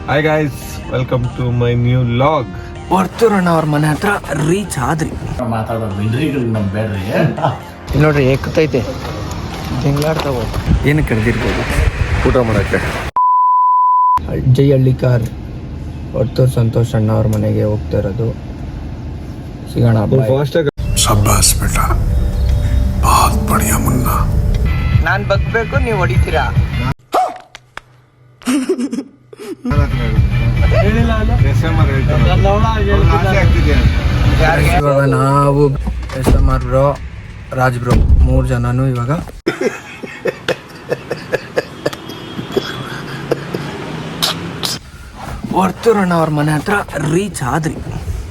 Hi guys, welcome to my new vlog. ವರ್ತೂರಣ್ಣ ಅವ್ರ ಮನೆ ಹತ್ರ ರೀಚ್ ಆದ್ರಿ. ಮಾತಾಡೋದು ಇಲ್ರಿಗಳಿಗೆ ನಮ್ಗೆ ಬೇಡ್ರಿ. ಇಲ್ಲಿ ನೋಡ್ರಿ ಏಕತೈತೆ ತಿಂಗ್ಳಾಡ್ತಾವ. ಏನಕ್ಕೆ ಕರೆದಿರ್ಬೋದು? ಊಟ ಮಾಡೋಕ್ಕೆ. ಜೈ ಹಳ್ಳಿಕಾರ್ ವರ್ತೂರ್ ಸಂತೋಷ್ ಅಣ್ಣ ಅವ್ರ ಮನೆಗೆ ಹೋಗ್ತಾ ಇರೋದು. ಸಿಗೋಣ. शाबाश बेटा, बहुत बढ़िया मुन्ना. ನಾನು ಬಗ್ಬೇಕು, ನೀವು ಹೊಡಿತೀರಾ? ಇವಾಗ ನಾವು SMR ಬ್ರೋ, ರಾಜ್ ಬ್ರೋ 3 ಜನನು ಇವಾಗ ವರ್ತೂರಣ್ಣ ಅವ್ರ ಮನೆ ಹತ್ರ ರೀಚ್ ಆದ್ರಿ.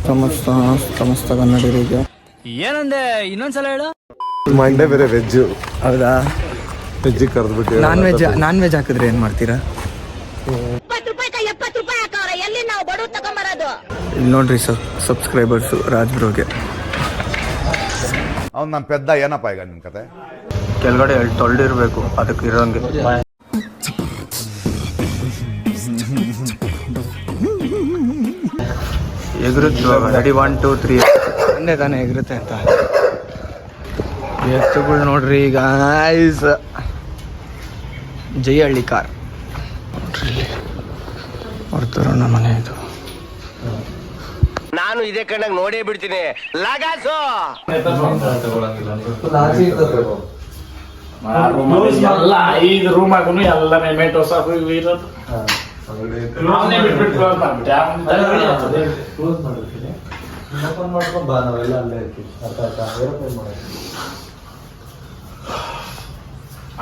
ಸಮಸ್ತ ಕನ್ನಡಿಗರಿಗೆ ಏನಂದೆ, ಇನ್ನೊಂದ್ಸಲ ಹೇಳು. ಮಂಡೇ ಬೇರೆ ವೆಜ್ಜು. ಹೌದಾ? ವೆಜ್ಜಿಗೆ ಕರೆದ್ಬಿಟ್ಟು ನಾನ್ ವೆಜ್ ಹಾಕಿದ್ರೆ ಏನ್ ಮಾಡ್ತೀರಾ? ಇಲ್ಲಿ ನೋಡ್ರಿ ಸಬ್ಸ್ಕ್ರೈಬರ್ಸು ರಾಜ್ ಬ್ರೋಗೆ. ಅವ್ನು ನನ್ನ ಪೆದ್ದ ಏನಪ್ಪ ಈಗ ನಿಮ್ಮ ಕತೆ? ಕೆಳಗಡೆ ತೊಳ್ದಿರ್ಬೇಕು ಅದಕ್ಕೆ ಇರೋಂಗೆ. ಎಗರುತ್ತೆ ರೆಡಿ 1 2 3 ಒಂದೇ ತಾನೇ ಎಗರುತ್ತೆ ಅಂತ. ಎತ್ತುಗಳು ನೋಡ್ರಿ ಈಗ. ಜೈ ಹಳ್ಳಿ ಕಾರ್ ವರ್ತೂರಣ್ಣ ಮನೆ ಇದು. ನಾನು ಇದೇ ಕಣ್ಣಾಗ ನೋಡೇ ಬಿಡ್ತೀನಿ. ಲಗಾಸು ಎಲ್ಲ 5 ರೂಮ್ ಹಾಕು ಎಲ್ಲ ಮೆಮೆಂಟೋಸ್ ಹಾಕು ಇರೋದು.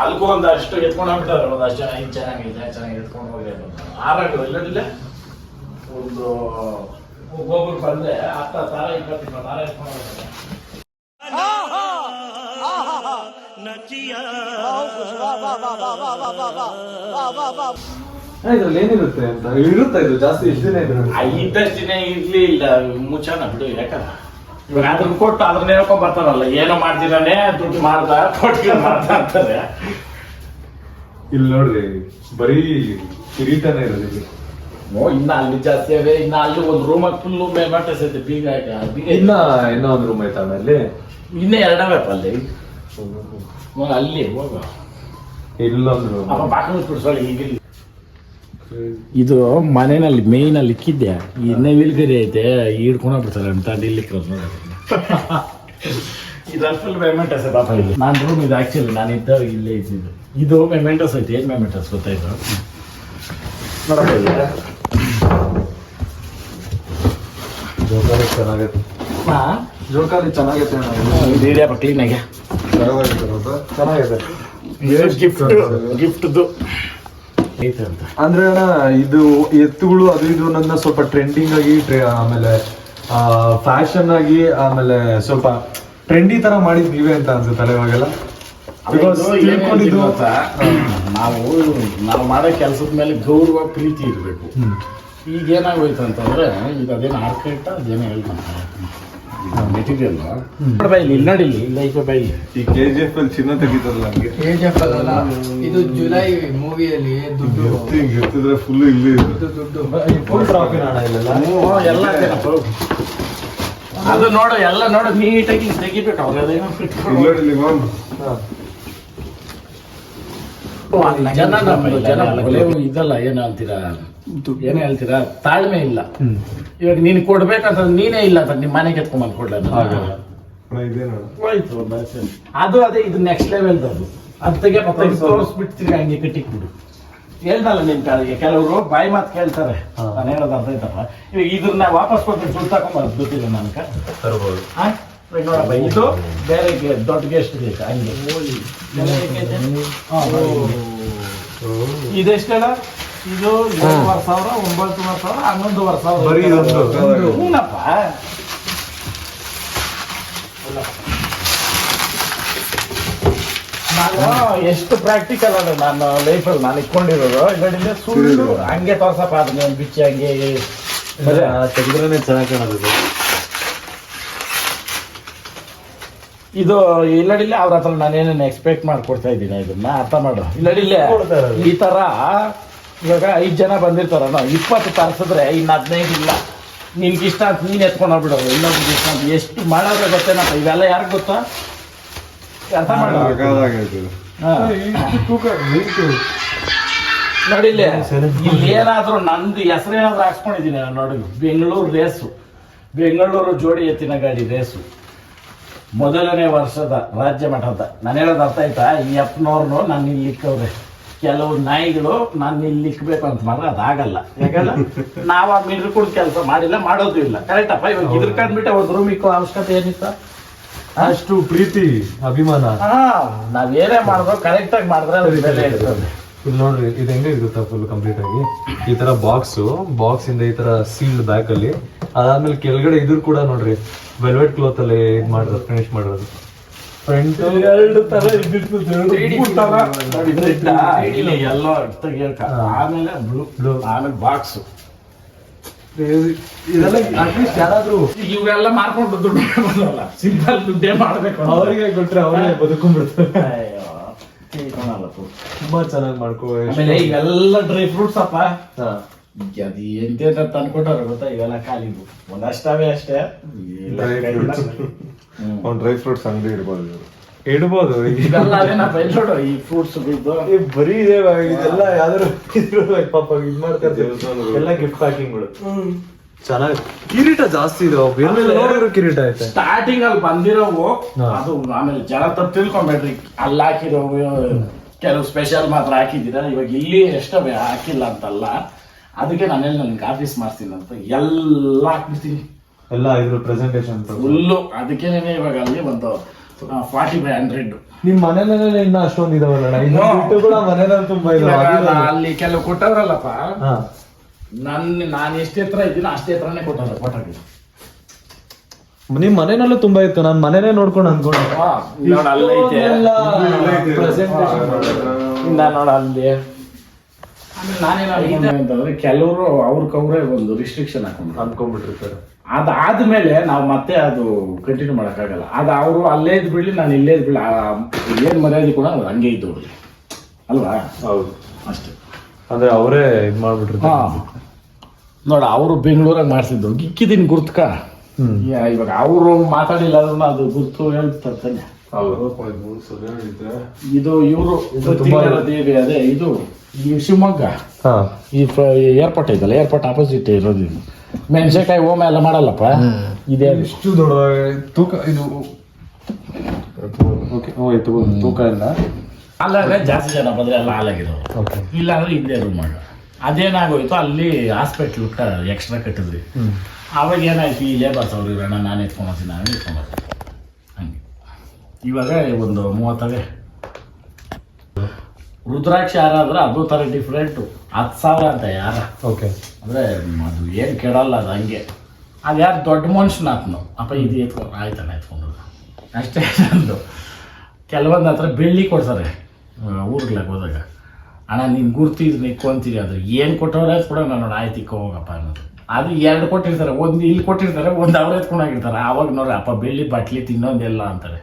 ಅಲ್ಗೂ ಒಂದಷ್ಟು ಎತ್ಕೊಂಡು ಹೋಗ್ಬಿಟ್ಟಾರೆ. ಒಂದಷ್ಟು ಜನ ಇದು ಚೆನ್ನಾಗಿದೆ ಎತ್ಕೊಂಡು ಹೋಗಿ ಆರಾಗ ಇಲ್ಲದಿಲ್ಲ. ಒಂದು ಒಬ್ಬೊಬ್ರು ಬಂದ್ರೆ 10,000 20,000 ಎತ್ಕೊಂಡು ಹೋಗ್ತಾರೆ. ಇದ್ರಲ್ಲಿ ಏನಿರುತ್ತೆ ಅಂತ ಇರುತ್ತೆ. ಇದು ಜಾಸ್ತಿ ಎಷ್ಟು ದಿನ ಇದ್ದಷ್ಟು ದಿನ ಇರ್ಲಿ ಇಲ್ಲ ಮುಚ್ಚಾನ ಬಿಡು. ಯಾಕಂದ್ರೆ ಇವಾಗ ಅದನ್ನ ಕೊಟ್ಟು ಅದನ್ನ ಹೇಳ್ಕೊಂಡ್ ಬರ್ತಾರಲ್ಲ, ಏನೋ ಮಾಡ್ತೀರಾನೆ ದುಡ್ಡು ಮಾಡ್ದ ಕೊಟ್ಟು ಮಾಡ್ದ ಅಂತಾರೆ. ಇಲ್ಲಿ ನೋಡ್ರಿ ಬರೀ ಕಿರೀಟನೇ ಇರೋದು ಇಲ್ಲಿ. ಇನ್ನ ಅಲ್ಲಿ ಜಾಸ್ತಿ ಅವೆ. ಇನ್ನ ಅಲ್ಲಿ ಒಂದು ರೂಮ್ ಫುಲ್ಲು ಮೆಮೆಂಟೋಸ್ ಐತೆ. ಬೀಗ ಇನ್ನೂ ಒಂದು ರೂಮ್ ಐತೆ ಆಮೇಲೆ. ಇನ್ನೇ 2 ಅವಪ್ಪ ಅಲ್ಲಿ. ಅಲ್ಲಿ ಹೋಗ ಇಲ್ಲೊಂದು ರೂಮ್. ಅಪ್ಪ ಬಾಕಲು ಬಿಡ್ಸೋಳಿ. ಈಗ ಇದು ಮನೆಯಲ್ಲಿ ಮೇಯ್ನ್ ಅಲ್ಲಿ ಇಕ್ಕಿದ್ದೆ. ಇನ್ನೇ ವಿಲ್ಗರಿ ಐತೆ ಹಿಡ್ಕೊಂಡೋಗ್ಬಿಡ್ತಾರೆ ಅಂತ ಇಲ್ಲಿ ಇದು ಫುಲ್ ಮೆಮೆಂಟೋಸ್ ಪಾಪ. ಇಲ್ಲಿ ನಾನು ರೂಮ್ ಇದು ಆಕ್ಚುಲಿ ನಾನು ಇದ್ದಾಗ ಇಲ್ಲೇ ಇದ್ದಿದ್ದು. ಇದು ಮೆಮೆಂಟೋಸ್ ಐತೆ. ಏನ್ ಮೆಮೆಂಟೋಸ್ ಗೊತ್ತಾಯ್ತು ನೋಡಪ್ಪ. ಜೋಕಾಲಿ ಚೆನ್ನಾಗೈತೆ. ಜೋಕಾಲಿ ಚೆನ್ನಾಗೈತೆ. ಇದೆಯಪ್ಪ ಕ್ಲೀನಾಗೆ ಚೆನ್ನಾಗಿದೆ. ಗಿಫ್ಟ್ದು ಅಂದ್ರೆ ಅಣ್ಣ ಇದು ಎತ್ತುಗಳು ಅದು ಇದು ನನ್ನ ಸ್ವಲ್ಪ ಟ್ರೆಂಡಿಂಗ್ ಆಗಿ ಆಮೇಲೆ ಫ್ಯಾಷನ್ ಆಗಿ ಆಮೇಲೆ ಸ್ವಲ್ಪ ಟ್ರೆಂಡಿ ತರ ಮಾಡಿದ್ ನೀವೇ ಅಂತ ಅನ್ಸುತ್ತಲ್ಲ ಇವಾಗೆಲ್ಲ. ನಾವು ಮಾಡೋ ಕೆಲಸದ ಮೇಲೆ ಗೌರವ ಪ್ರೀತಿ ಇರಬೇಕು. ಈಗ ಏನಾಗೋಯ್ತು ಅಂತಂದ್ರೆ ಈಗ ಅದೇನು ಆರ್ಕೆಟ್ ಅದೇನೋ ಹೇಳ್ತಾರೆ ಮೆಟೀರಿಯಲ್ ಬೈಲಿ ಇಲ್ಲಿ ನೋಡಿ. ಇಲ್ಲ ಈಗ ಬೈಲಿ ಈ KGF ಅಲ್ಲಿ ಚಿನ್ನ ತೆಗಿತಾರಲ್ಲ ಹಂಗೆ. KGF ಅಲ್ಲ, ಇದು ಜುಲೈ ಮೂವಿಯಲ್ಲಿ ದುಡ್ಡು ಎತ್ತಿದ್ರೆ ಫುಲ್ ಇಲ್ಲಿ ದುಡ್ಡು ಫುಲ್ ಟ್ರಾಫಿಕ್ ಅಣ್ಣ ಇಲ್ಲೆಲ್ಲ. ಎಲ್ಲ ಅದು ನೋಡು, ಎಲ್ಲ ನೋಡು ನೀಟಾಗಿ ತೆಗಿಬೇಕು. ಇದಲ್ಲ ಏನು ಹೇಳ್ತೀರಾ, ಏನೇ ಹೇಳ್ತೀರಾ, ತಾಳ್ಮೆ ಇಲ್ಲ. ಇವಾಗ ನೀನ್ ಕೊಡ್ಬೇಕಂತ ನೀನೇ ಇಲ್ಲ ಅಂತ ನಿಮ್ಮ ಮನೆಗೆ ಎತ್ಕೊಂಡ್ ಕೊಡ್ಲ ಅದು ಅದೇ. ಇದು ನೆಕ್ಸ್ಟ್ ಲೆವೆಲ್ ಅದು. ಅದು ತೋರಿಸ್ಬಿಡ್ತೀರಿ ಹಂಗೆ ಕಟ್ಟಿಕ್ಬಿಡು. ಹೇಳ್ದಲ್ಲ ನಿನ್ ಕಾಲಿಗೆ ಕೆಲವರು ಬಾಯಿ ಮಾತು ಕೇಳ್ತಾರೆ. ನಾನು ಹೇಳೋದು ಅರ್ಥ ಆಯ್ತಪ್ಪ. ಇವಾಗ ಇದನ್ನ ವಾಪಸ್ ಕೊಟ್ಟು ದುಡ್ಡು ತಗೊಂಬಾರ್ದು ಗೊತ್ತಿಲ್ಲ ನನ್ಕ ತರ್ಬೋದು. ನೋಡಪ್ಪ ಇದು ಬೇರೆ ದೊಡ್ಡ ಗೆಸ್ಟ್ ಬೇಕು ಹಂಗೆ. ಇದೆಷ್ಟಲ್ಲ ಇದು 7,000 9,000 11,000 ಹೂನಪ್ಪ. ನಾನು ಎಷ್ಟು ಪ್ರಾಕ್ಟಿಕಲ್ ಅದ ನಾನು ಲೈಫಲ್ಲಿ ನಾನು ಇಟ್ಕೊಂಡಿರೋದು. ಇಲ್ಲಿಂದ ಸುಳ್ಳು ಹಂಗೆ ತೋರ್ಸಪ್ಪ ಅದನ್ನ ಬಿಚ್ಚಿ ಹಂಗೆ ತೆಗೆದ್ರೆ ಚೆನ್ನಾಗಿ ಕಾಣೋದು. ಇದು ಇಲ್ಲಡಿಲ್ಲ ಅವ್ರ ಹತ್ರ ನಾನೇನೇನು ಎಕ್ಸ್ಪೆಕ್ಟ್ ಮಾಡ್ಕೊಡ್ತಾ ಇದ್ದೀನಿ ಇದನ್ನ ಅರ್ಥ ಮಾಡು. ಇಲ್ಲಡಿಲ್ಲ ಈ ತರ ಇವಾಗ 5 ಜನ ಬಂದಿರ್ತಾರ 20 ತರಿಸಿದ್ರೆ ಇನ್ನು 15 ಇಲ್ಲ. ನಿನ್ಗೆ ಇಷ್ಟ ಅಂತ ನೀನು ಎತ್ಕೊಂಡು ಹೋಗ್ಬಿಡೋದು, ಇನ್ನೊಬ್ರಿಗೆ ಇಷ್ಟ ಅಂತ. ಎಷ್ಟು ಮಾಡೋದ್ರೆ ಗೊತ್ತೇನಪ್ಪ, ಇವೆಲ್ಲ ಯಾರಿಗೆ ಗೊತ್ತಾ? ಅರ್ಥ ಮಾಡೋದು. ನೋಡಿಲ್ಲ, ಇಲ್ಲಿ ಏನಾದ್ರು ನಂದು ಹೆಸರೇನಾದ್ರು ಹಾಕ್ಸ್ಕೊಂಡಿದ್ದೀನಿ ನಾನು. ನೋಡಿ, ಬೆಂಗಳೂರು ರೇಸು, ಬೆಂಗಳೂರು ಜೋಡಿ ಎತ್ತಿನ ಗಾಡಿ ರೇಸು, ಮೊದಲನೇ ವರ್ಷದ ರಾಜ್ಯ ಮಟ್ಟದ. ನಾನು ಹೇಳೋದು ಅರ್ಥ ಆಯ್ತಾ? ಈ ಅಪ್ಪನವ್ರನ್ನು ನಾನು ಇಲ್ಲಿ ಇಕ್ಕವ್ರೆ. ಕೆಲವು ನಾಯಿಗಳು ನಾನು ಇಲ್ಲಿ ಇಕ್ಬೇಕು ಅಂತ ಮಾಡಿದ್ರೆ ಅದಾಗಲ್ಲ. ಯಾಕಲ್ಲ, ನಾವು ಆ ಮಿಲ್ರು ಕೆಲಸ ಮಾಡಿಲ್ಲ, ಮಾಡೋದು ಇಲ್ಲ. ಕರೆಕ್ಟಪ್ಪ? ಇವಾಗ ಇದ್ರ ಕಂಡ್ಬಿಟ್ಟೆ ಒಂದು ರೂಮ್ ಇಕ್ಕೋ ಅವಶ್ಯಕತೆ ಏನಿತ್ತ? ಅಷ್ಟು ಪ್ರೀತಿ ಅಭಿಮಾನ. ನಾವೇನೇ ಮಾಡಿದ್ರು ಕರೆಕ್ಟಾಗಿ ಮಾಡಿದ್ರೆ ಅದು ಬೆಲೆ ಇರ್ತದೆ. ಇಲ್ಲಿ ನೋಡ್ರಿ, ಇದು ಹೆಂಗೆ ಇರುತ್ತಾ ಫುಲ್ ಕಂಪ್ಲೀಟ್ ಆಗಿ ಈ ತರ ಬಾಕ್ಸ್ ಇಂದ ಈ ತರ ಸೀಲ್ಡ್ ಬ್ಯಾಕ್ ಅಲ್ಲಿ, ಅದಾದ್ಮೇಲೆ ಕೆಳಗಡೆ ಇದ್ರ ಕೂಡ ನೋಡ್ರಿ ವೆಲ್ವೆಟ್ ಕ್ಲಾತ್ ಅಲ್ಲಿ ಇದು ಮಾಡಿರೋದು, ಫಿನಿಶ್ ಮಾಡಿರೋದು. ಫ್ರಂಟ್ 2 ತರ ಇದ್ದಿರ್ತದೆ, ಎಲ್ಲೋ ತೆಗಿಯಕ, ಆಮೇಲೆ ಬ್ಲೂ, ಆಮೇಲೆ ಬಾಕ್ಸ್. ಇದೆಲ್ಲ ಅಟ್ಲೀಸ್ಟ್ ಯಾರಾದ್ರೂ ಇವೆಲ್ಲ ಮಾರ್ಕೊಂಡು ದುಡ್ಡು ಮಾಡಲ್ಲ, ಸಿಂಪಲ್ ದುಡ್ಡೇ ಮಾಡ್ಬೇಕು. ಅವರಿಗೆ ಕೊಟ್ರೆ ಅವರೇ ಬದುಕೊಂಡ್ಬಿಡ್ತಾರೆ. ತುಂಬಾ ಚೆನ್ನಾಗಿ ಆಮೇಲೆ ಇವೆಲ್ಲ ಡ್ರೈ ಫ್ರೂಟ್ಸ್ ಅಪ್ಪ. ಅದು ಎಂತ ತಂದ್ಕೊಟ್ಟಾರ ಗೊತ್ತಾ? ಇವೆಲ್ಲ ಖಾಲಿದು ಒಂದಷ್ಟವೇ ಅಷ್ಟೇ. ಡ್ರೈ ಫ್ರೂಟ್ಸ್ ಅಂಗಡಿ ಇಡ್ಬೋದು. ಇವೆಲ್ಲ ಅದೇನಪ್ಪ, ಎಲ್ಲಿ ನೋಡು ಈ ಫ್ರೂಟ್ಸ್ ಬಿದ್ದು ಬರೀ ಇದೆ. ಇದೆಲ್ಲ ಯಾವ್ದಾರು ಪಾಪ ಇದ್ ಮಾಡ್ತಾರೆ, ಎಲ್ಲ ಗಿಫ್ಟ್ ಪ್ಯಾಕಿಂಗ್ಗಳು. ಚೆನ್ನಾಗಿ ಕಿರೀಟ ಜಾಸ್ತಿ ಇದೆ, ನೋಡಿರೋ ಕಿರೀಟ ಐತೆ. ಸ್ಟಾರ್ಟಿಂಗ್ ಅಲ್ಲಿ ಬಂದಿರೋವು ಅದು. ಆಮೇಲೆ ಜನ ತಪ್ಪು ತಿಳ್ಕೊಂಬೇಡ್ರಿ, ಅಲ್ಲಿ ಹಾಕಿರೋ ಕೆಲವು ಸ್ಪೆಷಲ್ ಮಾತ್ರ ಹಾಕಿದ್ದೀರಾ. ಇವಾಗ ಇಲ್ಲಿ ಎಷ್ಟವೇ ಹಾಕಿಲ್ಲ ಅಂತಲ್ಲ, ಅದಕ್ಕೆ ನಾನೆಲ್ಲ ನನ್ಗೆ ಆಫೀಸ್ ಮಾಡ್ತೀನಿ ಅಂತ ಎಲ್ಲ ಹಾಕ್ಬಿಡ್ತೀನಿ. ಎಲ್ಲ ಇದ್ರ ಪ್ರೆಸೆಂಟೇಶನ್ ಫುಲ್ಲು. ಅದಕ್ಕೇನೆ ಇವಾಗ ಅಲ್ಲಿ ಒಂದು 40/100. ನಿಮ್ ಮನೇಲೆ ಇನ್ನ ಅಷ್ಟೊಂದು ಇದಾವಲ್ಲ, ಕೂಡ ಮನೇಲಿ ತುಂಬಾ ಇದಾವೆ. ಅಲ್ಲಿ ಕೆಲವು ಕೊಟ್ಟವ್ರಲ್ಲಪ್ಪ, ನಾನು ಎಷ್ಟು ಎತ್ತರ ಇದ್ದೀನೋ ಅಷ್ಟೇ ಎತ್ತರನೇ ಕೊಟ್ಟವ್ರೆ ಕೊಟ್ಟಾಗಿ. ನಿಮ್ ಮನೆಯಲ್ಲೂ ತುಂಬಾ ಇತ್ತು, ನಾನ್ ಮನೇನೆ ನೋಡ್ಕೊಂಡು ಅನ್ಕೊಂಡೆ. ನೋಡ ಅಲ್ಲೈತೆ ನೋಡ ಅಲ್ಲಿ. ನಾನೇನಂತಂದ್ರೆ ಕೆಲವರು ಅವ್ರವ್ರೇ ಒಂದು ರಿಸ್ಟ್ರಿಕ್ಷನ್ ಅನ್ಕೊಂಡ್ಬಿಟ್ಟಿರ್ತಾರೆ. ಅದಾದ್ಮೇಲೆ ನಾವು ಮತ್ತೆ ಅದು ಕಂಟಿನ್ಯೂ ಮಾಡೋಕ್ಕಾಗಲ್ಲ. ಅದು ಅವರು ಅಲ್ಲೇ ಇದ್ ಬಿಡ್ಲಿ, ನಾನು ಇಲ್ಲೇ ಇದ್ ಬಿಡ್ಲಿ, ಏನ್ ಮರ್ಯಾದೆ ಕೂಡ ಹಂಗೆ ಇದ್ದವ್ರಿ ಅಲ್ವಾ? ಹೌದು, ಅಷ್ಟೇ. ಅಂದ್ರೆ ಅವರೇ ಇದ್ ಮಾಡ್ಬಿಟ್ಟಿರ್ತಾರೆ. ನೋಡ, ಅವರು ಬೆಂಗಳೂರಾಗ ಮಾಡ್ತಿದ್ದು ಗಿಕ್ಕಿದೀನಿ ಗುರ್ತಕ. ಇವಾಗ ಅವರು ಮಾತಾಡಿಲ್ಲ ಅದನ್ನ ಅದು ಗುರ್ತು ಹೇಳ್ತಾರೆ ತಾನೆ. ಇದು ಇವರು ದೇವಿ, ಅದೇ ಇದು ಈ ಶಿವಮೊಗ್ಗ ಈ ಏರ್ಪೋರ್ಟ್ ಐತಲ್ಲ, ಏರ್ಪೋರ್ಟ್ ಆಪೋಸಿಟ್ ಇರೋದು. ಇದು ಮೆಣಸಿನಕಾಯಿ ಓಮ ಎಲ್ಲ ಮಾಡಲ್ಲಪ್ಪ, ಇದೇ ಇಷ್ಟು ದೊಡ್ಡ ತೂಕ. ಇದು ತೂಕ ಇಲ್ಲ. ಅಲ್ಲಾದ್ರೆ ಜಾಸ್ತಿ ಜನ ಬಂದ್ರೆ ಎಲ್ಲ ಹಾಲಾಗಿರೋರು, ಇಲ್ಲಾಂದ್ರೆ ಇಲ್ಲೇ ರೂಮ್ ಮಾಡ. ಅದೇನಾಗೋಯ್ತು, ಅಲ್ಲಿ ಹಾಸ್ಪಿಟ್ಲ್ ಎಕ್ಸ್ಟ್ರಾ ಕಟ್ಟಿದ್ರಿ. ಅವಾಗ ಏನಾಯ್ತು, ಈ ಲೇಬರ್ಸ್ ಅವ್ರು ಇರೋಣ, ನಾನು ಎತ್ಕೊಂಡ್ತೀನಿ, ನಾನು ಎತ್ಕೊಂಡ್ಬರ್ತೀನಿ ಹಂಗೆ. ಇವಾಗ ಒಂದು 30 ರುದ್ರಾಕ್ಷಿ ಹಾರ ಆದ್ರೆ ಅದು ಥರ ಡಿಫ್ರೆಂಟು. 10,000 ಅಂತ ಯಾರ. ಓಕೆ. ಅಂದರೆ ಅದು ಏನು ಕೆಡಲ್ಲ, ಅದು ಹಂಗೆ. ಅದು ಯಾರು ದೊಡ್ಡ ಮನುಷ್ಯನಾತ್ನು ಅಪ್ಪ, ಇದು ಎತ್ಕೊಂಡು ಆಯ್ತಾನೆ ಎತ್ಕೊಂಡು ಅಷ್ಟೇ. ಅಂದು ಕೆಲವೊಂದು ಹತ್ರ ಬೆಳ್ಳಿ ಕೊಡ್ತಾರೆ ಊರ್ಗಳಿಗೆ ಹೋದಾಗ. ಅಣ್ಣ ನೀನು ಗುರ್ತಿದ್ರು ಇಕ್ಕೊಂತೀರಿ ಅಂದ್ರೆ ಏನು ಕೊಟ್ಟವ್ರೆ ಕೂಡ ನಾನು ನೋಡಿ ಆಯ್ತು ಇಕ್ಕೋ ಹೋಗಪ್ಪ ಅನ್ನೋದು. ಅದು 2 ಕೊಟ್ಟಿರ್ತಾರೆ, ಒಂದು ಇಲ್ಲಿ ಕೊಟ್ಟಿರ್ತಾರೆ, ಒಂದು ಅವ್ರು ಎತ್ಕೊಂಡೋಗಿರ್ತಾರೆ. ಆವಾಗ ನೋಡ್ರಿ ಅಪ್ಪ ಬೆಳ್ಳಿ ಬಾಟ್ಲಿ ತಿನ್ನೊಂದೆಲ್ಲ ಅಂತಾರೆ.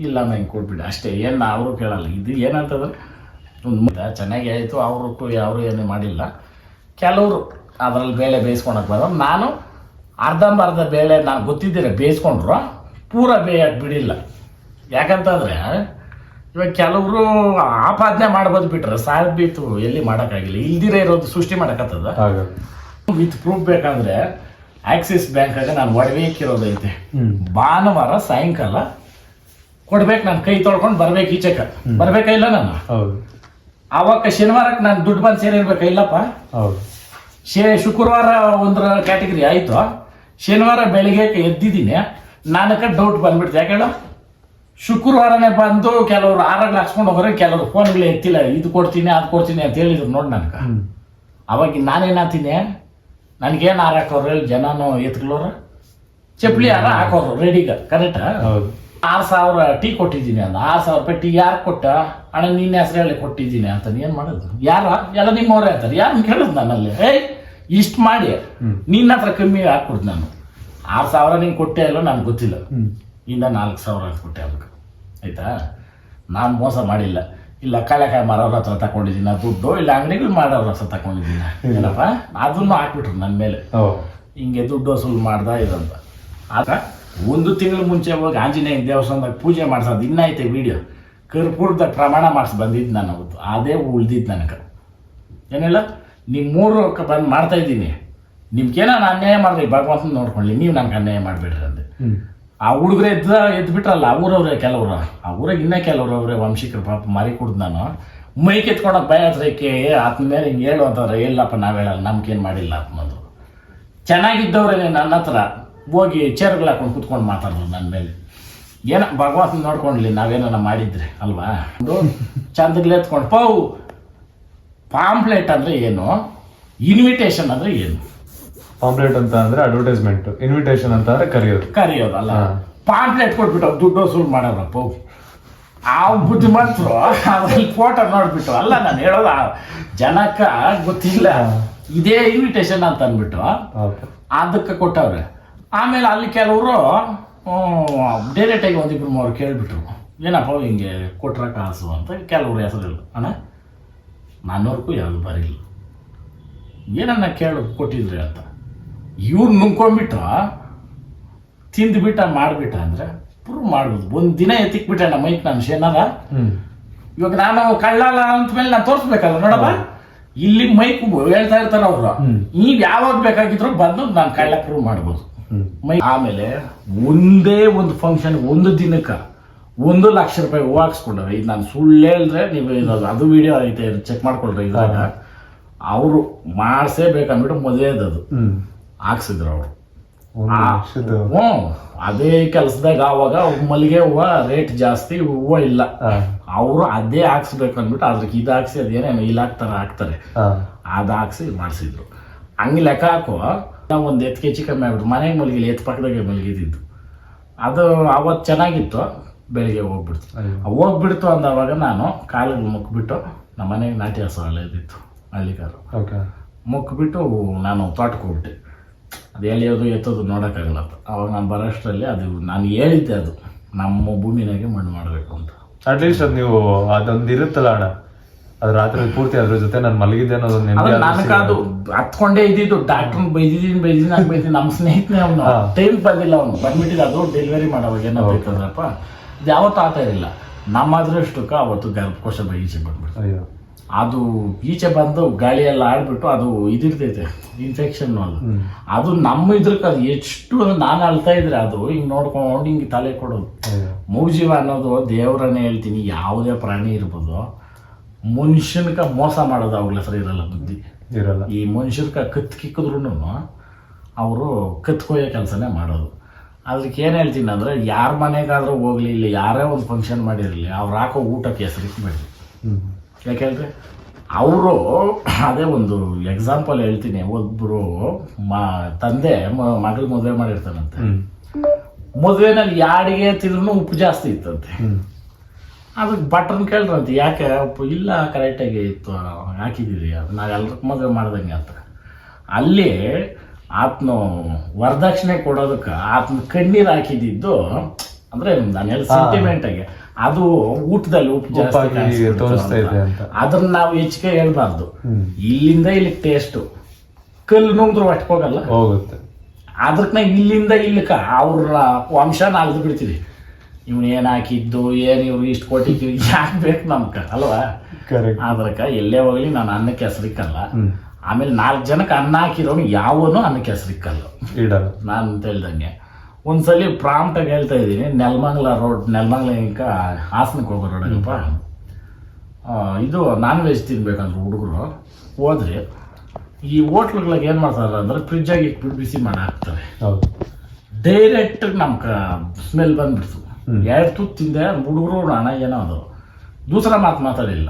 ಇಲ್ಲ ನಂಗೆ ಕೊಟ್ಬಿಡಿ ಅಷ್ಟೇ, ಏನು ಅವರು ಕೇಳಲ್ಲ. ಇದು ಏನಂತಂದ್ರೆ ಒಂದು ಚೆನ್ನಾಗಿ ಆಯಿತು, ಅವರು ಏನೂ ಮಾಡಿಲ್ಲ. ಕೆಲವರು ಅದರಲ್ಲಿ ಬೇಳೆ ಬೇಯಿಸ್ಕೊಳಕ್ಕೆ ಬರೋದು. ನಾನು ಅರ್ಧಂಬರ್ಧ ಬೇಳೆ ನಾನು ಗೊತ್ತಿದ್ದೀರ ಬೇಯಿಸ್ಕೊಂಡ್ರು ಪೂರ ಬೇಯಕ್ಕೆ ಬಿಡಿಲ್ಲ. ಯಾಕಂತಂದರೆ ಇವಾಗ ಕೆಲವರು ಆಪಾದನೆ ಮಾಡ್ಬೋದು ಬಿಟ್ರೆ ಸಾಧ್ಬಿತ್ತು ಎಲ್ಲಿ ಮಾಡೋಕ್ಕಾಗಿಲ್ಲ. ಇಲ್ದಿರ ಇರೋದು ಸೃಷ್ಟಿ ಮಾಡೋಕ್ಕತ್ತದ. ವಿತ್ ಪ್ರೂಫ್ ಬೇಕಂದ್ರೆ ಆಕ್ಸಿಸ್ ಬ್ಯಾಂಕಾಗ ನಾನು ಒಡವೇಕಿರೋದೈತೆ. ಭಾನುವಾರ ಸಾಯಂಕಾಲ ಕೊಡ್ಬೇಕು, ನಾನು ಕೈ ತೊಳ್ಕೊಂಡು ಬರ್ಬೇಕು, ಈಚೆಕ ಬರ್ಬೇಕಾಗಿಲ್ಲ ನಾನು. ಆವಾಗ ಶನಿವಾರಕ್ಕೆ ನಾನು ದುಡ್ಡು ಬಂದು ಸೇರಿರ್ಬೇಕಾ? ಇಲ್ಲಪ್ಪ. ಶುಕ್ರವಾರ ಒಂದ್ರ ಕ್ಯಾಟಗರಿ ಆಯಿತು, ಶನಿವಾರ ಬೆಳಿಗ್ಗೆ ಎದ್ದಿದ್ದೀನಿ, ನನಗೆ ಡೌಟ್ ಬಂದ್ಬಿಡ್ತು. ಯಾಕೇಳ ಶುಕ್ರವಾರನೇ ಬಂದು ಕೆಲವರು ಆರಾಗ್ಲು ಹಾಕ್ಸ್ಕೊಂಡು ಹೋಗೋರೆ, ಕೆಲವರು ಫೋನ್ಗಳು ಎತ್ತಿಲ್ಲ, ಇದು ಕೊಡ್ತೀನಿ ಅದು ಕೊಡ್ತೀನಿ ಅಂತ ಹೇಳಿದ್ರು ನೋಡಿ ನನಗೆ. ಅವಾಗ ನಾನೇನಾಗ್ತೀನಿ, ನನಗೇನು ಹಾರ ಹಾಕೋರು ಜನನು ಎತ್ಕೊಳ್ಳೋರು, ಚಪ್ಪಲಿ ಹಾರ ಹಾಕೋರು ರೆಡಿಗ. ಕರೆಕ್ಟಾ? 6,000 ಟೀ ಕೊಟ್ಟಿದ್ದೀನಿ ಅಂದ. 6,000 ರೂಪಾಯಿ ಟೀ ಯಾರು ಕೊಟ್ಟ? ಅಣ್ಣ ನಿನ್ನ ಹೆಸರು ಹೇಳಿ ಕೊಟ್ಟಿದ್ದೀನಿ ಅಂತ. ಏನು ಮಾಡೋದು? ಯಾರ ಎಲ್ಲ ನಿಮ್ಮವ್ರೆ ಹೇಳ್ತಾರೆ. ಯಾರನ್ನ ಕೇಳೋದು ನನ್ನಲ್ಲಿ? ಇಷ್ಟು ಮಾಡಿ ನಿನ್ನ ಹತ್ರ ಕಮ್ಮಿ ಹಾಕ್ಕೊಡ್ತು. ನಾನು 6,000 ನೀನು ಕೊಟ್ಟೆ ಅಲ್ಲ ನನಗೆ ಗೊತ್ತಿಲ್ಲ. ಇಂದ 4,000 ಕೊಟ್ಟೆ ಅದಕ್ಕೆ. ಆಯ್ತಾ? ನಾನು ಮೋಸ ಮಾಡಿಲ್ಲ. ಇಲ್ಲ ಕಳೆಕಾಯಿ ಮಾರೋರ ಹತ್ರ ತಗೊಂಡಿದ್ದೀನ ದುಡ್ಡು, ಇಲ್ಲ ಅಂಗಡಿಗಳು ಮಾಡೋರ ಹತ್ರ ತಗೊಂಡಿದ್ದೀನ ಏನಪ್ಪ ಅದನ್ನು ಹಾಕ್ಬಿಟ್ರು ನನ್ನ ಮೇಲೆ. ಹಿಂಗೆ ದುಡ್ಡು ವಸೂಲು ಮಾಡ್ದ ಇದಂತ. ಆಗ 1 ತಿಂಗಳು ಮುಂಚೆ ಹೋಗಿ ಆಂಜನೇಯ ದೇವಸ್ಥಾನದಾಗ ಪೂಜೆ ಮಾಡ್ಸೋದು ಇನ್ನೈತೆ ವಿಡಿಯೋ. ಕರ್ಪೂರದ ಪ್ರಮಾಣ ಮಾಡಿಸಿ ಬಂದಿದ್ದು ನಾನು ಅವತ್ತು. ಅದೇ ಉಳ್ದಿದ್ದು ನನಗೆ. ಏನಿಲ್ಲ ನೀವು 3 ಬಂದು ಮಾಡ್ತಾಯಿದ್ದೀನಿ, ನಿಮ್ಗೇನೋ ನಾನು ಅನ್ಯಾಯ ಮಾಡಿರಿ ಭಗವಂತನ ನೋಡ್ಕೊಳ್ಳಿ, ನೀವು ನನಗೆ ಅನ್ಯಾಯ ಮಾಡಿಬಿಡ್ರಿ ಅಂದೆ. ಆ ಹುಡುಗರು ಎದ್ಬಿಟ್ರಲ್ಲ ಊರವ್ರೆ ಕೆಲವರು, ಆ ಊರಾಗ ಇನ್ನೂ ಕೆಲವರು ಅವರೇ ವಂಶಿಕರು ಪಾಪ ಮಾರಿ ಕುಡ್ದು ನಾನು ಮೈಕ್ ಎತ್ಕೊಳಕ್ಕೆ ಭಯ ಹತ್ರಕ್ಕೆ ಆತನ ಮೇಲೆ ಹಿಂಗೆ ಹೇಳು ಅಂತಂದ್ರೆ ಎಲ್ಲಪ್ಪ ನಾವು ಹೇಳಲ್ಲ, ನಮ್ಗೇನು ಮಾಡಿಲ್ಲ ಆತ್ಮಂದು. ಚೆನ್ನಾಗಿದ್ದವ್ರೆ ನನ್ನ ಹತ್ರ ಹೋಗಿ ಚೇರ್ಗಳು ಹಾಕೊಂಡು ಕುತ್ಕೊಂಡು ಮಾತಾಡೋದು ನನ್ನ ಮೇಲೆ. ಏನೋ ಭಗವಂತನ ನೋಡ್ಕೊಂಡ್ಲಿ ನಾವೇನ ಮಾಡಿದ್ರೆ ಅಲ್ವಾ. ಒಂದು ಚಂದಗ್ಲೆ ಎತ್ಕೊಂಡು ಪಾಂಪ್ಲೆಟ್ ಅಂದರೆ ಏನು, ಇನ್ವಿಟೇಷನ್ ಅಂದರೆ ಏನು? ಪಾಂಪ್ಲೆಟ್ ಅಂತ ಅಂದ್ರೆ ಅಡ್ವರ್ಟೈಸ್ಮೆಂಟ್, ಇನ್ವಿಟೇಷನ್ ಅಂತ ಅಂದ್ರೆ ಕರೆಯೋದಲ್ಲ. ಪಾಂಪ್ಲೆಟ್ ಕೊಟ್ಬಿಟ್ಟು ದುಡ್ಡು ವಸೂಲು ಮಾಡೋರಪ್ಪ ಆ ಬುದ್ಧಿಮಂತರು. ಅದ್ರಲ್ಲಿ ಫೋಟೋ ನೋಡ್ಬಿಟ್ಟು ಅಲ್ಲ ನಾನು ಹೇಳೋದು, ಜನಕ್ಕೆ ಗೊತ್ತಿಲ್ಲ ಇದೇ ಇನ್ವಿಟೇಷನ್ ಅಂತ ಅಂದ್ಬಿಟ್ಟು ಅದಕ್ಕೆ ಕೊಟ್ಟವ್ರೆ. ಆಮೇಲೆ ಅಲ್ಲಿ ಕೆಲವರು ಡೈರೆಕ್ಟಾಗಿ 1-2-3 ಕೇಳಿಬಿಟ್ರು, ಏನಪ್ಪ ಹಿಂಗೆ ಕೊಟ್ರ ಕಾಸು ಅಂತ. ಕೆಲವ್ರು ಹೆಸರಿಲ್ಲ, ಅಣ್ಣ ನನ್ನವ್ರಿಗೂ ಯಾವುದು ಬರಿಲ್ಲ, ಏನನ್ನ ಕೇಳು ಕೊಟ್ಟಿದ್ರಿ ಅಂತ. ಇವ್ರು ನುಂಗ್ಕೊಂಡ್ಬಿಟ್ಟು ತಿಂದುಬಿಟ್ಟ ಮಾಡಿಬಿಟ್ಟ ಅಂದರೆ ಪ್ರೂವ್ ಮಾಡ್ಬೋದು. 1 ದಿನ ಎತ್ತಿಕ್ಬಿಟ್ಟೆ ನಮ್ಮ ಮೈಕ್ ನಾನು ಶೇನಾರ. ಇವಾಗ ನಾನು ಕಳ್ಳಲ್ಲ ಅಂದ್ಮೇಲೆ ನಾನು ತೋರಿಸ್ಬೇಕಲ್ಲ, ನೋಡಪ್ಪ ಇಲ್ಲಿ ಮೈಕ್ ಹೇಳ್ತಾ ಇರ್ತಾರೆ ಅವರು, ಈಗ ಯಾವಾಗ ಬೇಕಾಗಿದ್ರು ಬಂದು ನಾನು ಕಳ್ಳ ಪ್ರೂವ್ ಮಾಡ್ಬೋದು ಮೈ. ಆಮೇಲೆ ಒಂದೇ ಒಂದು ಫಂಕ್ಷನ್ 1 ದಿನಕ್ಕೆ 1 ಲಕ್ಷ ರೂಪಾಯಿ ಹೂವು ಹಾಕ್ಸ್ಕೊಂಡ್ರೆ, ಇದು ನಾನು ಸುಳ್ಳು ಹೇಳಿದ್ರೆ ನೀವು ಅದು ವಿಡಿಯೋ ಐತೆ ಚೆಕ್ ಮಾಡ್ಕೊಳ್ರಿ. ಇದ್ರಾಗ ಅವರು ಮಾಡಿಸೇಬೇಕಂದ್ಬಿಟ್ಟು ಮದುವೆದದು ಹಾಕ್ಸಿದ್ರು ಅವರು. ಅದೇ ಕೆಲಸದಾಗ ಆವಾಗ ಮಲ್ಲಿಗೆ ಹೂವು ರೇಟ್ ಜಾಸ್ತಿ, ಹೂವು ಇಲ್ಲ, ಅವರು ಅದೇ ಹಾಕ್ಸ್ಬೇಕು ಅಂದ್ಬಿಟ್ಟು ಅದ್ರಕ್ಕೆ ಇದು ಹಾಕ್ಸಿ ಅದೇನೇನು ಇಲ್ಲ ಹಾಕ್ತಾರೆ ಅದು ಹಾಕ್ಸಿ ಮಾಡಿಸಿದ್ರು. ಹಂಗೆ ಲೆಕ್ಕ ಹಾಕೋ ನಾವು ಒಂದು ಎತ್ತು ಹೆಚ್ಚು ಕಮ್ಮಿ ಆಗ್ಬಿಟ್ಟು ಮನೆಗೆ ಮಲಗಿಲ್ಲ, ಎತ್ತು ಪಕ್ಕದಾಗೆ ಮಲಗಿದ್ದು. ಅದು ಅವತ್ತು ಚೆನ್ನಾಗಿತ್ತು, ಬೆಳಿಗ್ಗೆ ಹೋಗ್ಬಿಡ್ತು ಅಂದವಾಗ ನಾನು ಕಾಲಿಗೆ ಮುಕ್ಬಿಟ್ಟು, ನಮ್ಮ ಮನೆಗೆ ನಾಟಿ ಹಸು ಇದ್ದಿತ್ತು ಹಳ್ಳಿಕಾರು, ಮುಕ್ಬಿಟ್ಟು ನಾನು ತೋಟಕ್ಕೆ ಹೋಗ್ಬಿಟ್ಟೆ. ಅದು ಎಳೆಯೋದು ಎತ್ತೋದು ನೋಡೋಕ್ಕಾಗಲ್ಲ ಅಂತ. ಅವಾಗ ನಾನು ಬರೋಷ್ಟರಲ್ಲಿ ಅದು ನಾನು ಹೇಳಿದ್ದೆ, ಅದು ನಮ್ಮ ಭೂಮಿನಾಗೆ ಮಣ್ಣು ಮಾಡಬೇಕು ಅಂತ. ಅಟ್ಲೀಸ್ಟ್ ಅದು ನೀವು ಅದೊಂದು ಇರುತ್ತಲ್ಲ ಅಣ್ಣ, ಅದು ರಾತ್ರಿ ಪೂರ್ತಿ ಅದ್ರ ಜೊತೆ ನಾನು ಮಲಗಿದ್ದೆ ಅನ್ನೋದೊಂದು ನನಗೆ ಅದು ಹತ್ಕೊಂಡೇ ಇದ್ದಿದ್ದು. ಡಾಕ್ಟ್ರನ್ನ ಬೈದಿದ್ದೀನಿ ನಮ್ಮ ಸ್ನೇಹಿತನೇ ಅವನು ಟೈಮ್ ಬಂದಿಲ್ಲ, ಅವನು ಬಂದ್ಬಿಟ್ಟಿದ್ದು. ಅದು ಡೆಲಿವರಿ ಮಾಡೋವಾಗ ಏನೋ ಬೇಕಂದ್ರಪ್ಪ ಇದು ಯಾವತ್ತೂ ಆಗ್ತಾ ಇರಲಿಲ್ಲ. ನಮ್ಮ ಅದೃಷ್ಟಕ್ಕೆ ಅವತ್ತು ಗರ್ಭಕೋಶ ಈಚೆ ಬಂದ್ಬಿಟ್ಟು, ಅದು ಈಚೆ ಬಂದು ಗಾಳಿಯೆಲ್ಲ ಆಡ್ಬಿಟ್ಟು ಅದು ಇದಿರ್ತೈತೆ ಇನ್ಫೆಕ್ಷನ್ ಅದು ನಮ್ಮ ಇದ್ರಕ್ಕೆ ಅದು ಎಷ್ಟು ನಾನು ಅಳ್ತಾ ಇದ್ರೆ ಅದು ಹಿಂಗೆ ನೋಡ್ಕೊಂಡು ಹಿಂಗೆ ತಲೆ ಕೊಡೋದು. ಮೂಗಜೀವ ಅನ್ನೋದು ದೇವರನ್ನೇ ಹೇಳ್ತೀನಿ, ಯಾವುದೇ ಪ್ರಾಣಿ ಇರ್ಬೋದು, ಮನುಷ್ಯನ್ಕ ಮೋಸ ಮಾಡೋದು ಅವಾಗಲೇ ಸರಿ ಇರಲ್ಲ, ಬುದ್ಧಿ ಇರಲ್ಲ. ಈ ಮನುಷ್ಯರ್ಕ ಕತ್ತಿಕ್ಕಿದ್ರೂ ಅವರು ಕತ್ಕೊಯ್ಯೋ ಕೆಲಸನೇ ಮಾಡೋದು. ಅದಕ್ಕೆ ಏನು ಹೇಳ್ತೀನಿ ಅಂದರೆ, ಯಾರ ಮನೆಗಾದರೂ ಹೋಗಲಿ, ಇಲ್ಲ ಯಾರೇ ಒಂದು ಫಂಕ್ಷನ್ ಮಾಡಿರಲಿ, ಅವ್ರು ಹಾಕೋ ಊಟಕ್ಕೆ ಹೆಸರಿಕ್ಬೇಡಿ. ಯಾಕೆಂದರೆ ಅವರು ಅದೇ ಒಂದು ಎಕ್ಸಾಂಪಲ್ ಹೇಳ್ತೀನಿ. ಒಬ್ಬರು ತಂದೆ ಮಗಳಿಗೆ ಮದುವೆ ಮಾಡಿರ್ತಾನಂತೆ. ಮದುವೆನಲ್ಲಿ ಯಾರಿಗೆ ತಿಂದ್ರೂ ಉಪ್ಪು ಜಾಸ್ತಿ ಇತ್ತಂತೆ. ಅದಕ್ಕೆ ಭಟ್ರನ್ನ ಕೇಳ್ರಂತೆ, ಯಾಕೆ ಉಪ್ಪು ಇಲ್ಲ ಕರೆಕ್ಟಾಗಿ ಇತ್ತು ಹಾಕಿದ್ದೀರಿ, ಅದು ನಾವು ಎಲ್ರಿಗೂ ಮದುವೆ ಮಾಡ್ದಂಗೆ ಅಂತ. ಅಲ್ಲಿ ಆತನು ವರದಕ್ಷಿಣೆ ಕೊಡೋದಕ್ಕೆ ಆತನ ಕಣ್ಣೀರು ಹಾಕಿದ್ದು ಅಂದರೆ ನಾನು ಹೇಳಿ ಸೆಂಟಿಮೆಂಟಾಗಿ ಅದು ಊಟದಲ್ಲಿ ಉಪ್ಪು ಜಾಸ್ತಿ ತೋರಿಸ್ತಾ ಇದೆ ಅಂತ. ಅದನ್ನ ನಾವು ಹೆಚ್ಚಿಗೆ ಹೇಳ್ಬಾರ್ದು. ಇಲ್ಲಿಂದ ಇಲ್ಲಿ ಟೇಸ್ಟು ಕಲ್ಲು ನುಂಗ್ರು ಹೋಗಲ್ಲ, ಹೋಗುತ್ತೆ. ಅದಕ್ಕೆ ಇಲ್ಲಿಂದ ಇಲ್ಲಕ್ಕ ಅವ್ರ ವಂಶನ ಅಲ್ದು ಬಿಡ್ತೀವಿ. ಇವ್ನು ಏನು ಹಾಕಿದ್ದು, ಏನು ಇವ್ರು ಇಷ್ಟು ಕೊಟ್ಟಿದ್ದೀವಿ, ಯಾಕೆ ಬೇಕು ನಮ್ಗೆ ಅಲ್ವಾ? ಅದಕ್ಕೆ ಎಲ್ಲೇ ಹೋಗ್ಲಿ ನಾನು ಅನ್ನಕ್ಕೆ ಹೆಸರಿಕ್ಕಲ್ಲ. ಆಮೇಲೆ 4 ಜನಕ್ಕೆ ಅನ್ನ ಹಾಕಿರೋನು ಯಾವನು ಅನ್ನಕ್ಕೆ ಹೆಸರಿಕ್ಕಲ್ಲ ಇಡಲ್ಲ ನಾನು ಅಂತ ಹೇಳ್ದಂಗೆ. ಒಂದ್ಸಲಿ ಪ್ರಾಂಪ್ಟಾಗಿ ಹೇಳ್ತಾ ಇದ್ದೀನಿ, ನೆಲಮಂಗಲ ರೋಡ್, ನೆಲಮಂಗಲ ಹಾಸನಕ್ಕೆ ಹೋಗೋ ರೋಡಲ್ಲಪ್ಪ, ಇದು ನಾನ್ ವೆಜ್ ತಿನ್ಬೇಕಂದ್ರೆ ಹುಡುಗರು ಹೋದ್ರೆ ಈ ಹೋಟ್ಲುಗಳಿಗೆ ಏನು ಮಾಡ್ತಾರೆ ಅಂದರೆ ಫ್ರಿಜ್ಜಾಗಿ ಇಟ್ಬಿಟ್ಟು ಬಿಸಿ ಮಾಡಿ ಹಾಕ್ತಾರೆ. ಡೈರೆಕ್ಟ್ ನಮ್ಗೆ ಸ್ಮೆಲ್ ಬಂದ್ಬಿಡ್ತು. 2 ತುತ್ತು ತಿಂದೆ, ಹುಡುಗರು ಅಣ್ಣ ಏನೋ ಅದು ದೂಸರ ಮಾತಾಡಿಲ್ಲ.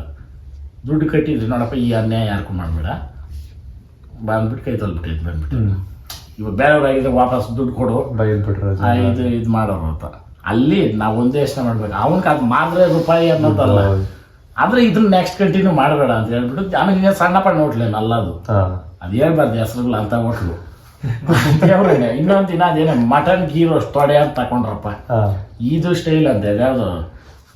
ದುಡ್ಡು ಕಟ್ಟಿದ್ರಿ ನೋಡಪ್ಪ, ಈ ಅನ್ಯಾಯ ಯಾರಿಗೂ ಮಾಡಬೇಡ ಬಂದ್ಬಿಟ್ಟು ಕೈ ತೊಲ್ಬಿಟ್ಟು ಬಂದ್ಬಿಟ್ಟು. ಇವಾಗ ಬೇರೆಯವ್ರಾಗಿದ್ರೆ ವಾಪಸ್ ದುಡ್ಡು ಕೊಡು, ಇದು ಮಾಡೋರು ಅಂತ. ಅಲ್ಲಿ ನಾವು ಒಂದೇ ಯೋಚನೆ ಮಾಡ್ಬೇಕು, ಅವನ್ಗೆ ಅದು ಮಾಡಿದ್ರೆ ರೂಪಾಯಿ ಅನ್ನೋದಲ್ಲ, ಆದರೆ ಇದನ್ನ ನೆಕ್ಸ್ಟ್ ಕಂಟಿನ್ಯೂ ಮಾಡಬೇಡ ಅಂತ ಹೇಳ್ಬಿಟ್ಟು. ನನಗೆ ಸಣ್ಣ ಪಣ್ಣ ಹೋಟ್ಲೇನಲ್ಲ ಅದು, ಅದು ಹೇಳ್ಬಾರ್ದು ಹೆಸರುಗಳು ಅಂತ ಹೋಟ್ಲು. ದೇವ್ರೇನೆ ಇನ್ನೊಂದು ದಿನ ಅದೇನೋ ಮಟನ್ ಗೀ ರೋಸ್ಟ್ ತೊಡೆ ಅಂತ ತಗೊಂಡ್ರಪ್ಪ, ಇದು ಸ್ಟೈಲ್ ಅಂತ ಯಾವ್ದು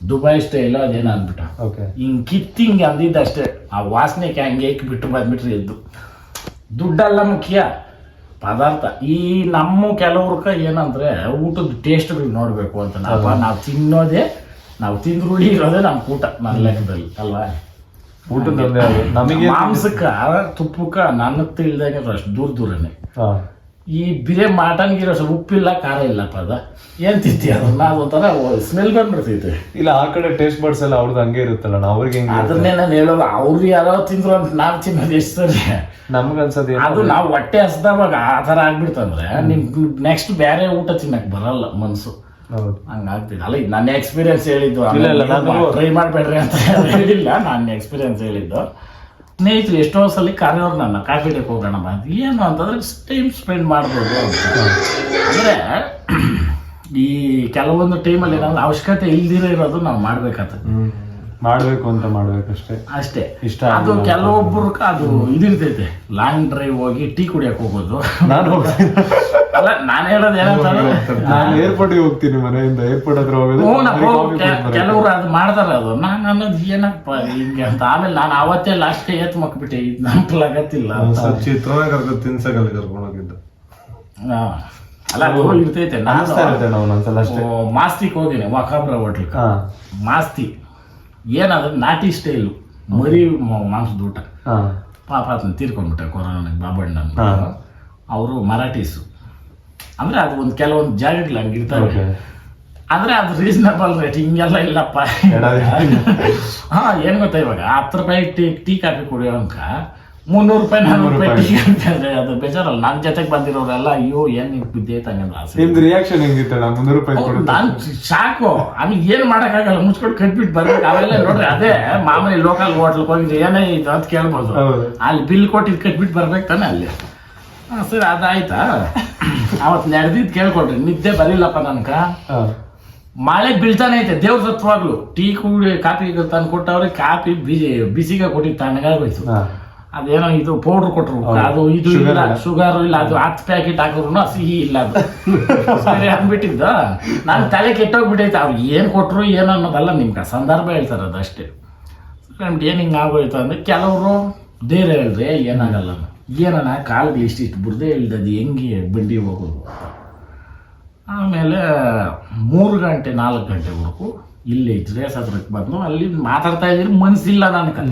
ದುಬೈ ಸ್ಟೈಲು ಅದೇನೋ ಅಂದ್ಬಿಟ್ಟ ಓಕೆ. ಹಿಂಗೆ ಕಿತ್ತಿಂಗ್ ಅಂದಿದ್ದಷ್ಟೇ. ಆ ವಾಸನೆಗೆ ಹಂಗೆ ಬಿಟ್ಟು ಬಂದ್ಬಿಟ್ರಿ ಎದ್ದು. ದುಡ್ಡೆಲ್ಲ ಮುಖ್ಯ, ಪದಾರ್ಥ. ಈ ನಮ್ಮ ಕೆಲವ್ರಕ ಏನಂದ್ರೆ ಊಟದ ಟೇಸ್ಟ್ಗಳು ನೋಡಬೇಕು ಅಂತ. ನಾವು ತಿನ್ನೋದೇ, ನಾವು ತಿಂದು ರೂಢಿ ಇರೋದೇ ನಮ್ಮ ಊಟ ನನ್ನ ಲೆಕ್ಕದಲ್ಲಿ ಅಲ್ವಾ. ಊಟದ ನಮಗೆ ಮಾಂಸಕ್ಕ ತುಪ್ಪಕ್ಕ ನನ್ನ ತಿಳಿದಾಗ ಅಷ್ಟು ದೂರನೇ. ಈ ಬಿರೆ ಮಟನ್ಗಿರೋ ಉಪ್ಪಿಲ್ಲ ಖಾರ ಇಲ್ಲಪ್ಪ, ಅದ ಏನ್ ತಿಂತಿ ಅದನ್ನ, ಅದೊಂಥರ ಸ್ಮೆಲ್ ಬಂದ್ಬಿಡ್ತೈತೆ. ಇಲ್ಲ ಆ ಕಡೆ ಟೇಸ್ಟ್ ಬರ್ಡ್ಸ್ ಎಲ್ಲ ಅವ್ರದ್ದು ಹಂಗೆ ಇರುತ್ತಲ್ಲ, ಅವ್ರಿಗೆ ಅದನ್ನೇ ನಾನು ಹೇಳೋದು. ಅವ್ರು ಯಾರೋ ತಿಂದ್ರು ಅಂತ ನಾವು ತಿನ್ನೋದು ಎಷ್ಟು ಸರಿ. ನಮ್ಗೆ ಅನ್ಸೋದು ಅದು ನಾವು ಹೊಟ್ಟೆ ಹಸ್ದವಾಗ ಆ ಥರ ಆಗ್ಬಿಡ್ತಂದ್ರೆ ನಿಮ್ ನೆಕ್ಸ್ಟ್ ಬೇರೆ ಊಟ ತಿನ್ನಕ್ ಬರಲ್ಲ ಮನ್ಸು. ಹಂಗಾಗ್ತಿದೆ. ಅಲ್ಲ ನನ್ನ ಎಕ್ಸ್ಪೀರಿಯನ್ಸ್ ಹೇಳಿದ್ದು, ಟ್ರೈ ಮಾಡ್ಬೇಡ್ರಿ ಅಂತ ಹೇಳಿಲ್ಲ, ನನ್ನ ಎಕ್ಸ್ಪೀರಿಯನ್ಸ್ ಹೇಳಿದ್ದು. ಸ್ನೇಹಿತರು ಎಷ್ಟೋ ಸಲ ಕರೆಯೋರು ನನ್ನ ಕಾಫಿ ಡೇಕ್ ಹೋಗೋಣ ಅಂತ. ಏನು ಅಂತಂದ್ರೆ ಟೈಮ್ ಸ್ಪೆಂಡ್ ಮಾಡ್ಬೋದು ಅಂತ. ಅಂದರೆ ಈ ಕೆಲವೊಂದು ಟೈಮಲ್ಲಿ ಏನಾದ್ರು ಅವಶ್ಯಕತೆ ಇಲ್ದಿರೋ ಇರೋದು ನಾವು ಮಾಡ್ಬೇಕಾಗ್ತದೆ. ಮಾಡ್ಬೇಕು ಅಂತ ಮಾಡ್ಬೇಕಷ್ಟೇ ಅಷ್ಟೇ. ಇಷ್ಟ ಅದು ಕೆಲವೊಬ್ಬರು ಅದು ಇದಿರ್ತೈತೆ, ಲಾಂಗ್ ಡ್ರೈವ್ ಹೋಗಿ ಟೀ ಕುಡಿಯಕ್ಕೆ ಹೋಗೋದು. ನಾನು ಅಲ್ಲ ನಾನು ಹೇಳೋದು ಏನಂತಂದ್ರೆ, ನಾನು ಏರ್ಪೋರ್ಟ್ಗೆ ಹೋಗ್ತೀನಿ, ಮನೆಯಿಂದ ಏರ್ಪೋರ್ಟ್ ಹತ್ರ ಹೋಗೋದು. ಕೆಲವರು ಅದು ಮಾಡ್ತಾರ. ಅದು ನಾನು ಅನ್ನೋದು ಏನಪ್ಪ ಹಿಂಗೆ ಅಂತ. ಆಮೇಲೆ ನಾನು ಅವತ್ತೇ ಲಾಸ್ಟ್ ಎತ್ ಮಕ್ಬಿಟ್ಟೆ, ಇದು ನಂಬಲಾಗತ್ತಿಲ್ಲ. ಚಿತ್ರನ ಕರ್ಕೊಂಡು ತಿನ್ಸಕಲ್ಲಿ ಕರ್ಕೊಂಡು ಹೋಗಿದ್ದು. ಅಲ್ಲ ಅದು ಇರ್ತೈತೆ. ನಾವು ಒಂದ್ಸಲ ಅಷ್ಟೇ ಮಾಸ್ತಿಗೆ ಹೋಗಿನಿ, ವಾಕಾಬ್ರ ಹೋಟ್ಲಿಗೆ. ಮಾಸ್ತಿ ಏನದು ನಾಟಿ ಸ್ಟೈಲು, ಮರಿ ಮಾಂಸದ ಊಟ. ಪಾಪ ಅದನ್ನ ತೀರ್ಕೊಂಡ್ಬಿಟ್ಟ ಕೊರೋನಾಗೆ ಬಾಬಣ್ಣ. ಅವರು ಮರಾಠೀಸು. ಅಂದ್ರೆ ಅದು ಒಂದು ಕೆಲವೊಂದು ಜಾಗಗಳು ಹಂಗಿರ್ತಾವೆ. ಅಂದ್ರೆ ಅದು ರೀಸನಬಲ್ ರೇಟ್, ಹಿಂಗೆಲ್ಲ ಇಲ್ಲಪ್ಪ. ಹಾ ಏನ್ ಗೊತ್ತಾ, ಇವಾಗ 10 ರೂಪಾಯಿ ಟೀ ಕಾಫಿ ಕುಡಿಯೋಂಕ 300 ರೂಪಾಯಿ 400 ರೂಪಾಯಿ ಟೀ ಅಂತಂದ್ರೆ ಅದು ಬೇಜಾರಲ್ಲ. ನನ್ನ ಜೊತೆಗೆ ಬಂದಿರೋರೆಲ್ಲ ಅಯ್ಯೋ ಏನ್ ಬಿದ್ದೈತೆ ಹಂಗಂದ್ರೆ ನಿಮ್ದು ರಿಯಾಕ್ಷನ್ ಹೆಂಗಿತ್ತಣ್ಣ? 300 ರೂಪಾಯಿ ನಾನು ಸಾಕು, ಆಮೇಲೆ ಏನ್ ಮಾಡಕ್ಕಾಗಲ್ಲ, ಮುಚ್ಕೊಂಡು ಕಟ್ಬಿಟ್ಟು ಬರ್ಬೇಕು. ಅವೆಲ್ಲ ನೋಡ್ರಿ, ಅದೇ ಮಾಮೂಲಿ ಲೋಕಲ್ ಹೋಟ್ಲ್ಗೆ ಹೋಗಿದ್ರೆ ಏನೇ ಇದು ಅಂತ ಕೇಳ್ಬೋದು. ಅಲ್ಲಿ ಬಿಲ್ ಕೊಟ್ಟಿದ್ ಕಟ್ಬಿಟ್ಟು ಬರ್ಬೇಕು ತಾನೆ ಅಲ್ಲಿ. ಸರಿ ಅದಾಯ್ತಾ. ಅವತ್ತು ನಡೆದಿದ್ದು ಕೇಳ್ಕೊಡ್ರಿ, ನಿದ್ದೆ ಬರಿಲ್ಲಪ್ಪ ನನ್ಕ. ಮಳೆ ಬೀಳ್ತಾನೆ ಐತೆ ದೇವ್ರ ಸತ್ವಾಗ್ಲು. ಟೀ ಕುಡಿ ಕಾಫಿ ತಂದು ಕೊಟ್ಟವ್ರಿಗೆ ಕಾಫಿ ಬಿಸಿಗೆ ಕೊಟ್ಟಿದ್ದು ತಣ್ಣಗಾಗೋಯ್ತು. ಅದೇನೋ ಇದು ಪೌಡ್ರ್ ಕೊಟ್ರು, ಅದು ಇದು ಇಲ್ಲ, ಶುಗರ್ ಇಲ್ಲ, ಅದು 10 ಪ್ಯಾಕೆಟ್ ಹಾಕಿದ್ರು ಸಿಹಿ ಇಲ್ಲ, ಅದು ಸರಿ ಅಂದ್ಬಿಟ್ಟಿದ್ದು. ನಾನು ತಲೆ ಕೆಟ್ಟೋಗ್ಬಿಟ್ಟೈತೆ. ಅವ್ರು ಏನು ಕೊಟ್ಟರು ಏನು ಅನ್ನೋದಲ್ಲ, ನಿಮ್ಗೆ ಸಂದರ್ಭ ಹೇಳ್ತಾರೆ ಅದಷ್ಟೇ. ನಮ್ಗೆ ಏನು ಹಿಂಗೆ ಆಗೋಯ್ತು ಅಂದರೆ ಕೆಲವರು ಧೈರ್ಯ ಹೇಳಿದ್ರೆ ಏನಾಗಲ್ಲ, ಏನಣ್ಣ ಕಾಲಿಗೆ ಇಷ್ಟಿಷ್ಟು ಬುರ್ದೆ ಇಲ್ದದು ಹೆಂಗೆ ಬಂಡಿ ಹೋಗೋದು. ಆಮೇಲೆ 3 ಗಂಟೆ 4 ಗಂಟೆವರೆಗೂ ಇಲ್ಲಿ ರೇಸ್ ಹತ್ರಕ್ಕೆ ಬಂದು ಅಲ್ಲಿ ಮಾತಾಡ್ತಾ ಇದ್ದೀರಿ, ಮನಸ್ಸಿಲ್ಲ ನನಗೆ.